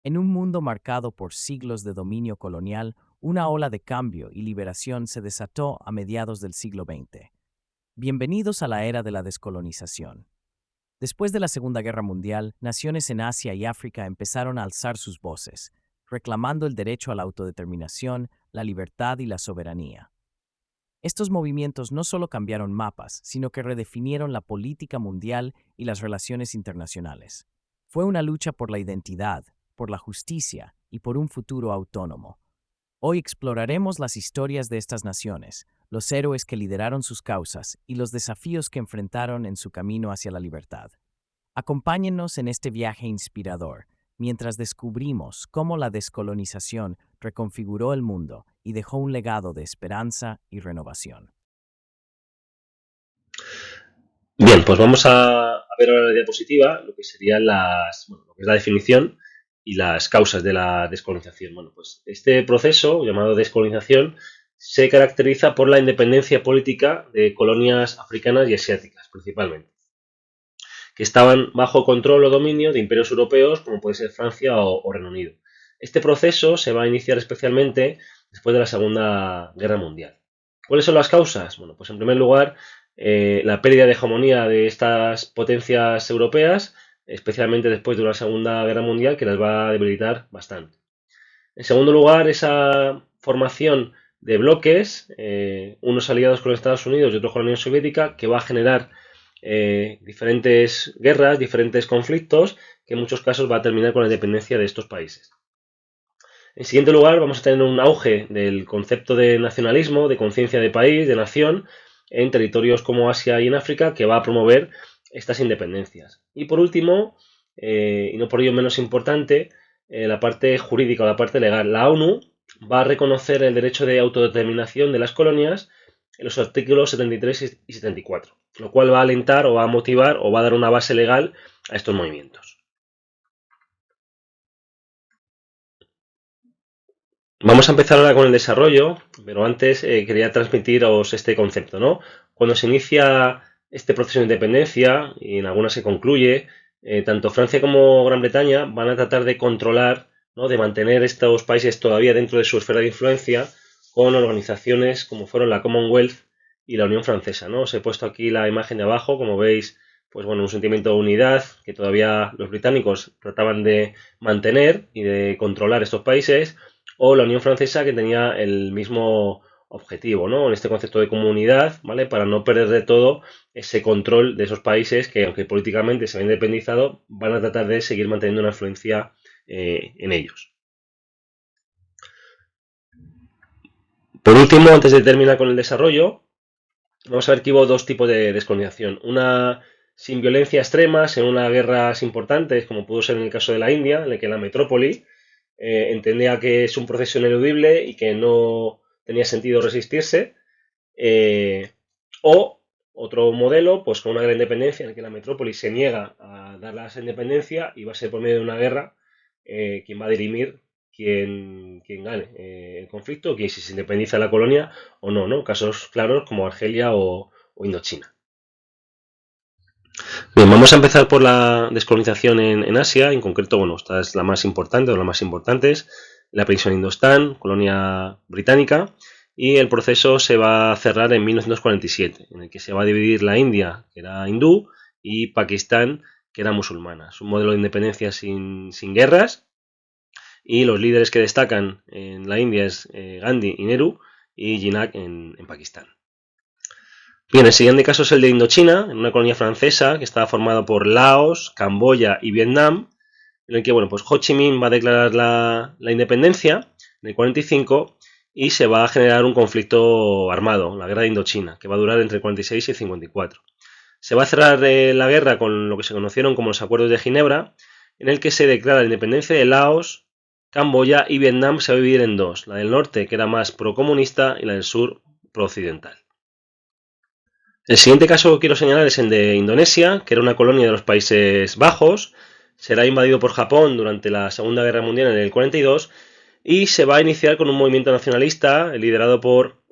En un mundo marcado por siglos de dominio colonial, una ola de cambio y liberación se desató a mediados del siglo XX. Bienvenidos a la era de la descolonización. Después de la Segunda Guerra Mundial, naciones en Asia y África empezaron a alzar sus voces, reclamando el derecho a la autodeterminación, la libertad y la soberanía. Estos movimientos no solo cambiaron mapas, sino que redefinieron la política mundial y las relaciones internacionales. Fue una lucha por la identidad, por la justicia y por un futuro autónomo. Hoy exploraremos las historias de estas naciones, los héroes que lideraron sus causas y los desafíos que enfrentaron en su camino hacia la libertad. Acompáñennos en este viaje inspirador, mientras descubrimos cómo la descolonización reconfiguró el mundo y dejó un legado de esperanza y renovación. Bien, pues vamos a ver ahora la diapositiva lo que serían lo que es la definición y las causas de la descolonización. Bueno, pues este proceso, llamado descolonización, se caracteriza por la independencia política de colonias africanas y asiáticas, principalmente, que estaban bajo control o dominio de imperios europeos, como puede ser Francia o Reino Unido. Este proceso se va a iniciar especialmente después de la Segunda Guerra Mundial. ¿Cuáles son las causas? Bueno, pues en primer lugar, la pérdida de hegemonía de estas potencias europeas, especialmente después de una Segunda Guerra Mundial, que las va a debilitar bastante. En segundo lugar, esa formación de bloques, unos aliados con Estados Unidos y otros con la Unión Soviética, que va a generar diferentes guerras, diferentes conflictos, que en muchos casos va a terminar con la independencia de estos países. En siguiente lugar, vamos a tener un auge del concepto de nacionalismo, de conciencia de país, de nación, en territorios como Asia y en África, que va a promover estas independencias. Y por último, y no por ello menos importante, la parte jurídica o la parte legal. La ONU va a reconocer el derecho de autodeterminación de las colonias en los artículos 73 y 74, lo cual va a alentar o va a motivar o va a dar una base legal a estos movimientos. Vamos a empezar ahora con el desarrollo, pero antes quería transmitiros este concepto, ¿no? Cuando se inicia este proceso de independencia, y en algunas se concluye, tanto Francia como Gran Bretaña van a tratar de controlar, ¿no? De mantener estos países todavía dentro de su esfera de influencia con organizaciones como fueron la Commonwealth y la Unión Francesa, ¿no? Os he puesto aquí la imagen de abajo, como veis, pues bueno, un sentimiento de unidad que todavía los británicos trataban de mantener y de controlar estos países, o la Unión Francesa, que tenía el mismo objetivo, ¿no? En este concepto de comunidad, ¿vale? Para no perder de todo ese control de esos países que, aunque políticamente se han independizado, van a tratar de seguir manteniendo una influencia en ellos. Por último, antes de terminar con el desarrollo, vamos a ver que hubo dos tipos de descolonización. Una sin violencia extrema, en unas guerras importantes, como pudo ser en el caso de la India, en la que la metrópoli entendía que es un proceso ineludible y que no tenía sentido resistirse, o otro modelo, pues con una gran independencia en el que la metrópoli se niega a dar la independencia y va a ser por medio de una guerra quien va a dirimir quién gane el conflicto, quién si se independiza la colonia o no, ¿no? Casos claros como Argelia o Indochina. Bien, vamos a empezar por la descolonización en Asia, en concreto, bueno, esta es la más importante o la más importantes, la península de Indostán, colonia británica, y el proceso se va a cerrar en 1947, en el que se va a dividir la India, que era hindú, y Pakistán, que era musulmana. Es un modelo de independencia sin guerras, y los líderes que destacan en la India es Gandhi y Nehru, y Jinnah en Pakistán. Bien, el siguiente caso es el de Indochina, en una colonia francesa que estaba formada por Laos, Camboya y Vietnam, en el que bueno, pues Ho Chi Minh va a declarar la independencia en el 45 y se va a generar un conflicto armado, la guerra de Indochina, que va a durar entre el 46 y el 54. Se va a cerrar la guerra con lo que se conocieron como los Acuerdos de Ginebra, en el que se declara la independencia de Laos, Camboya y Vietnam se va a dividir en dos, la del norte, que era más procomunista, y la del sur, pro-occidental. El siguiente caso que quiero señalar es el de Indonesia, que era una colonia de los Países Bajos. Será invadido por Japón durante la Segunda Guerra Mundial en el 42 y se va a iniciar con un movimiento nacionalista liderado por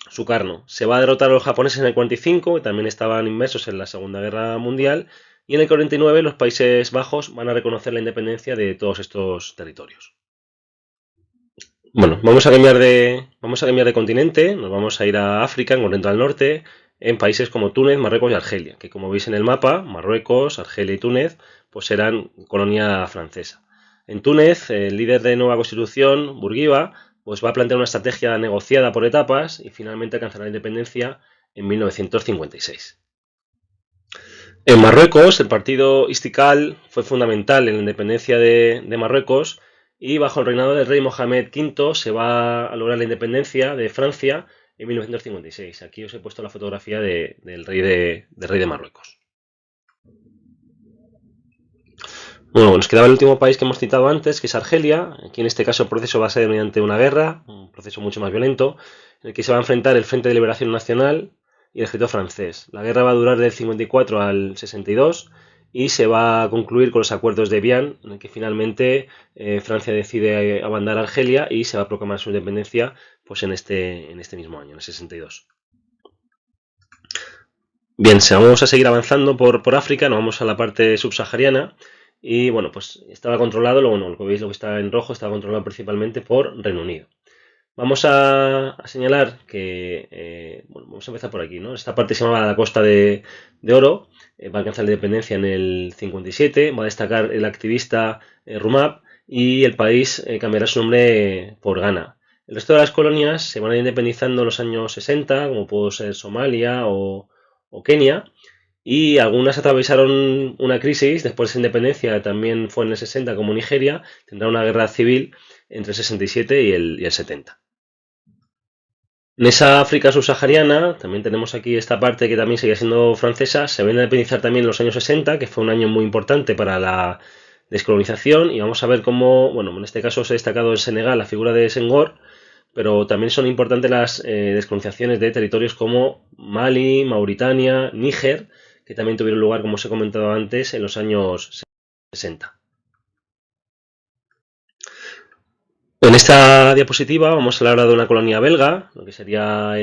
Sukarno. Se va a derrotar a los japoneses en el 45, que también estaban inmersos en la Segunda Guerra Mundial, y en el 49 los Países Bajos van a reconocer la independencia de todos estos territorios. Bueno, vamos a cambiar de continente, nos vamos a ir a África, en concreto al norte, en países como Túnez, Marruecos y Argelia, que como veis en el mapa, Marruecos, Argelia y Túnez, pues eran colonia francesa. En Túnez, el líder de nueva constitución, Bourguiba, pues va a plantear una estrategia negociada por etapas y finalmente alcanzará la independencia en 1956. En Marruecos, el partido Istiqlal fue fundamental en la independencia de Marruecos y bajo el reinado del rey Mohamed V se va a lograr la independencia de Francia en 1956. Aquí os he puesto la fotografía del rey de Marruecos. Bueno, nos quedaba el último país que hemos citado antes, que es Argelia. Aquí en este caso el proceso va a ser mediante una guerra, un proceso mucho más violento, en el que se va a enfrentar el Frente de Liberación Nacional y el ejército francés. La guerra va a durar del 54 al 62 y se va a concluir con los acuerdos de Evian, en el que finalmente Francia decide abandonar Argelia y se va a proclamar su independencia pues en este mismo año, en el 62. Bien, vamos a seguir avanzando por África, nos vamos a la parte subsahariana y bueno, pues estaba controlado, lo que veis, lo que está en rojo, estaba controlado principalmente por Reino Unido. Vamos a señalar que, bueno, vamos a empezar por aquí, ¿no? Esta parte se llamaba la Costa de Oro, va a alcanzar la independencia en el 57, va a destacar el activista Rumab y el país cambiará su nombre por Ghana. El resto de las colonias se van a ir independizando en los años 60, como pudo ser Somalia o Kenia, y algunas atravesaron una crisis después de esa independencia, también fue en el 60 como Nigeria, tendrá una guerra civil entre el 67 y el 70. En esa África subsahariana, también tenemos aquí esta parte que también sigue siendo francesa, se ven a independizar también en los años 60, que fue un año muy importante para la descolonización, y vamos a ver cómo, bueno, en este caso se ha destacado en Senegal la figura de Senghor, pero también son importantes las descolonizaciones de territorios como Mali, Mauritania, Níger, que también tuvieron lugar, como os he comentado antes, en los años 60. En esta diapositiva vamos a hablar ahora de una colonia belga, lo que sería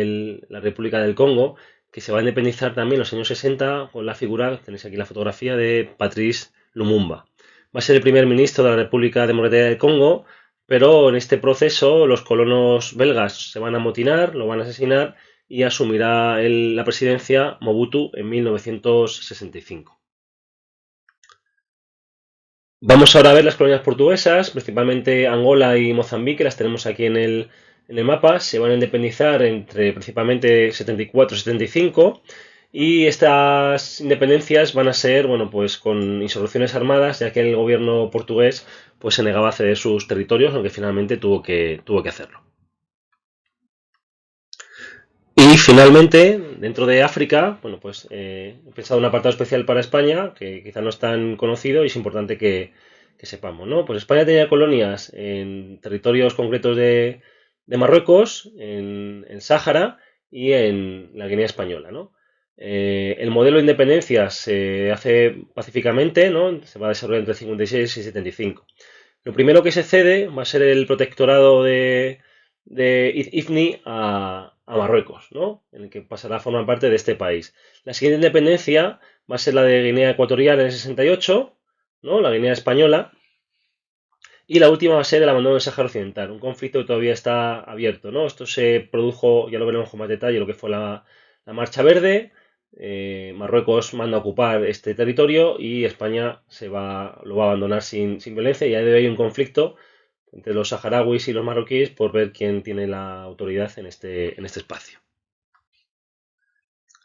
la República del Congo, que se va a independizar también en los años 60 con la figura, tenéis aquí la fotografía de Patrice Lumumba. Va a ser el primer ministro de la República Democrática del Congo, pero en este proceso los colonos belgas se van a amotinar, lo van a asesinar y asumirá la presidencia Mobutu en 1965. Vamos ahora a ver las colonias portuguesas, principalmente Angola y Mozambique, las tenemos aquí en el mapa, se van a independizar entre principalmente 74 y 75 y estas independencias van a ser, bueno, pues con insurrecciones armadas, ya que el gobierno portugués pues se negaba a ceder sus territorios, aunque finalmente tuvo que hacerlo. Y finalmente, dentro de África, bueno, pues he pensado un apartado especial para España, que quizá no es tan conocido y es importante que sepamos, ¿no? Pues España tenía colonias en territorios concretos de Marruecos, en Sáhara y en la Guinea Española, ¿no? El modelo de independencia se hace pacíficamente, ¿no? Se va a desarrollar entre 56 y 75. Lo primero que se cede va a ser el protectorado de Ifni a Marruecos, ¿no? En el que pasará a formar parte de este país. La siguiente independencia va a ser la de Guinea Ecuatorial en el 68, ¿no? La Guinea Española. Y la última va a ser el abandono del Sáhara Occidental, un conflicto que todavía está abierto, ¿no? Esto se produjo, ya lo veremos con más detalle, lo que fue la Marcha Verde. Marruecos manda a ocupar este territorio y España lo va a abandonar sin violencia y ahí debe haber un conflicto entre los saharauis y los marroquíes por ver quién tiene la autoridad en este espacio.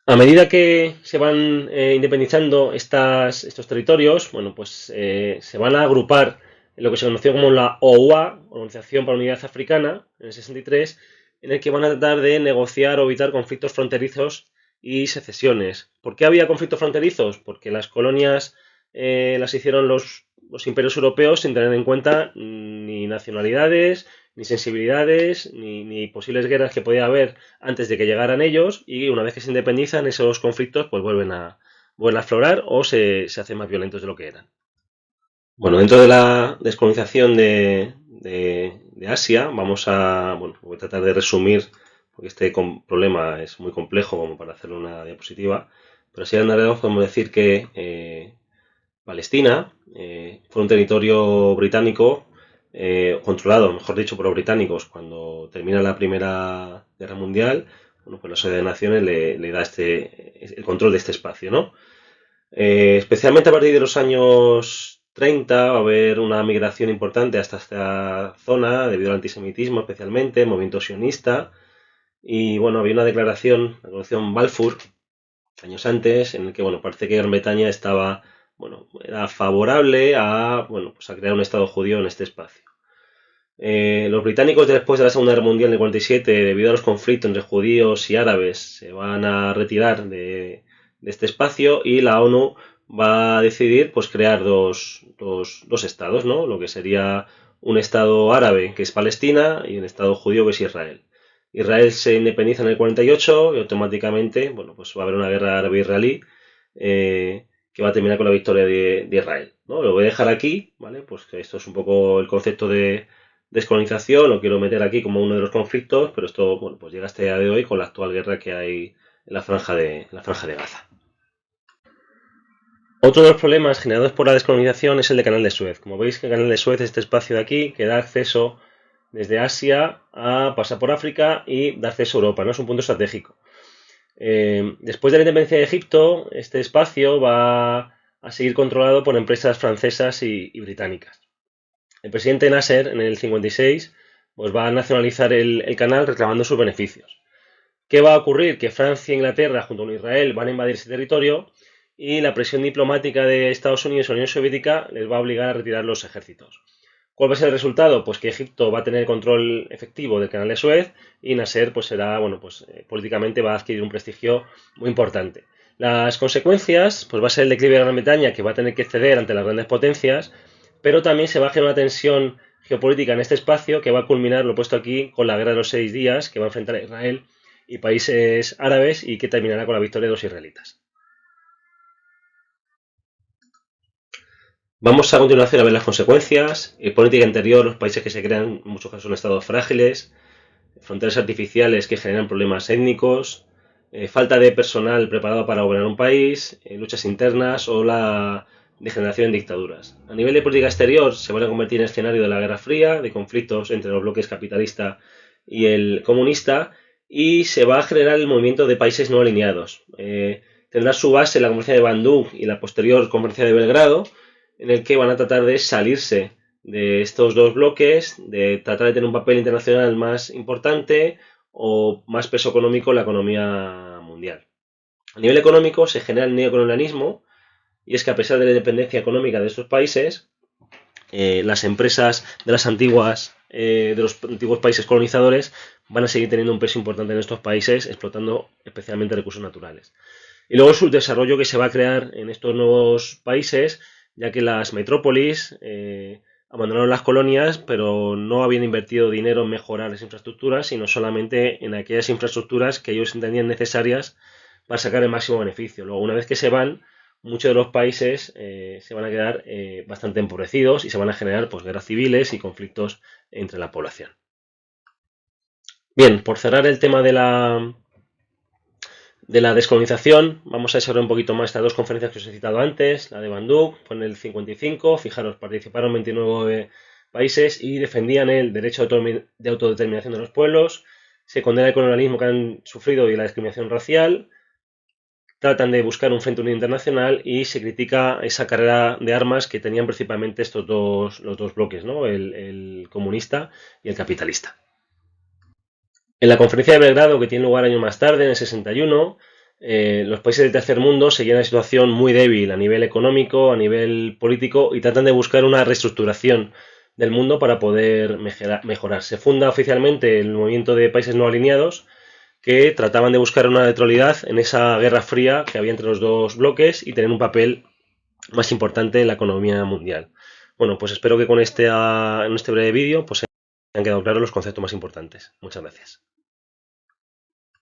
A medida que se van independizando estos territorios, bueno, pues se van a agrupar en lo que se conoció como la OUA, Organización para la Unidad Africana, en el 63, en el que van a tratar de negociar o evitar conflictos fronterizos y secesiones. ¿Por qué había conflictos fronterizos? Porque las colonias las hicieron los imperios europeos sin tener en cuenta ni nacionalidades, ni sensibilidades, ni posibles guerras que podía haber antes de que llegaran ellos, y una vez que se independizan esos conflictos pues vuelven a aflorar o se hacen más violentos de lo que eran. Bueno, dentro de la descolonización de Asia, voy a tratar de resumir, porque este es muy complejo como para hacer una diapositiva, pero así andaremos, podemos decir que Palestina, fue un territorio británico controlado, mejor dicho, por los británicos cuando termina la Primera Guerra Mundial. Bueno, pues la Sociedad de Naciones le da el control de este espacio, ¿no? Especialmente a partir de los años 30 va a haber una migración importante hasta esta zona debido al antisemitismo especialmente, el movimiento sionista y bueno, había una declaración, la declaración Balfour, años antes, en el que bueno, parece que Gran Bretaña estaba, bueno, era favorable a, bueno, pues a crear un Estado judío en este espacio. Los británicos después de la Segunda Guerra Mundial en el 47, debido a los conflictos entre judíos y árabes, se van a retirar de este espacio y la ONU va a decidir pues crear dos estados, ¿no? Lo que sería un estado árabe que es Palestina y un estado judío que es Israel. Israel se independiza en el 48 y automáticamente, bueno, pues va a haber una guerra árabe-israelí que va a terminar con la victoria de Israel, ¿no? Lo voy a dejar aquí, ¿vale? Pues que esto es un poco el concepto de descolonización, lo quiero meter aquí como uno de los conflictos, pero esto, bueno, pues llega hasta el día de hoy con la actual guerra que hay en la franja de Gaza. Otro de los problemas generados por la descolonización es el de Canal de Suez. Como veis, que el Canal de Suez es este espacio de aquí que da acceso desde Asia a pasar por África y da acceso a Europa, ¿no? Es un punto estratégico. Después de la independencia de Egipto, este espacio va a seguir controlado por empresas francesas y británicas. El presidente Nasser, en el 56, pues va a nacionalizar el canal reclamando sus beneficios. ¿Qué va a ocurrir? Que Francia e Inglaterra, junto con Israel, van a invadir ese territorio y la presión diplomática de Estados Unidos y la Unión Soviética les va a obligar a retirar los ejércitos. ¿Cuál va a ser el resultado? Pues que Egipto va a tener control efectivo del canal de Suez y Nasser pues será, bueno, pues políticamente va a adquirir un prestigio muy importante. Las consecuencias pues va a ser el declive de Gran Bretaña, que va a tener que ceder ante las grandes potencias, pero también se va a generar una tensión geopolítica en este espacio que va a culminar, lo he puesto aquí, con la guerra de los 6 días que va a enfrentar a Israel y países árabes y que terminará con la victoria de los israelitas. Vamos a continuación a ver las consecuencias. Política interior, los países que se crean en muchos casos son estados frágiles, fronteras artificiales que generan problemas étnicos, falta de personal preparado para gobernar un país, luchas internas o la degeneración en dictaduras. A nivel de política exterior se van a convertir en escenario de la Guerra Fría, de conflictos entre los bloques capitalista y el comunista, y se va a generar el movimiento de países no alineados. Tendrá su base en la Conferencia de Bandung y la posterior Conferencia de Belgrado, en el que van a tratar de salirse de estos dos bloques, de tratar de tener un papel internacional más importante o más peso económico en la economía mundial. A nivel económico se genera el neocolonialismo, y es que a pesar de la independencia económica de estos países, las empresas de los antiguos países colonizadores van a seguir teniendo un peso importante en estos países, explotando especialmente recursos naturales. Y luego el subdesarrollo que se va a crear en estos nuevos países, ya que las metrópolis abandonaron las colonias, pero no habían invertido dinero en mejorar las infraestructuras, sino solamente en aquellas infraestructuras que ellos entendían necesarias para sacar el máximo beneficio. Luego, una vez que se van, muchos de los países se van a quedar bastante empobrecidos y se van a generar pues, guerras civiles y conflictos entre la población. Bien, por cerrar el tema de la descolonización, vamos a desarrollar un poquito más estas dos conferencias que os he citado antes. La de Bandung fue en el 55, fijaros, participaron 29 países y defendían el derecho de autodeterminación de los pueblos, se condena el colonialismo que han sufrido y la discriminación racial, tratan de buscar un frente unido internacional y se critica esa carrera de armas que tenían principalmente los dos bloques, ¿no? El comunista y el capitalista. En la conferencia de Belgrado, que tiene lugar años más tarde, en el 61, los países del tercer mundo seguían en una situación muy débil a nivel económico, a nivel político, y tratan de buscar una reestructuración del mundo para poder mejorar. Se funda oficialmente el movimiento de países no alineados, que trataban de buscar una neutralidad en esa guerra fría que había entre los dos bloques y tener un papel más importante en la economía mundial. Bueno, pues espero que con en este breve vídeo pues, se hayan quedado claros los conceptos más importantes. Muchas gracias.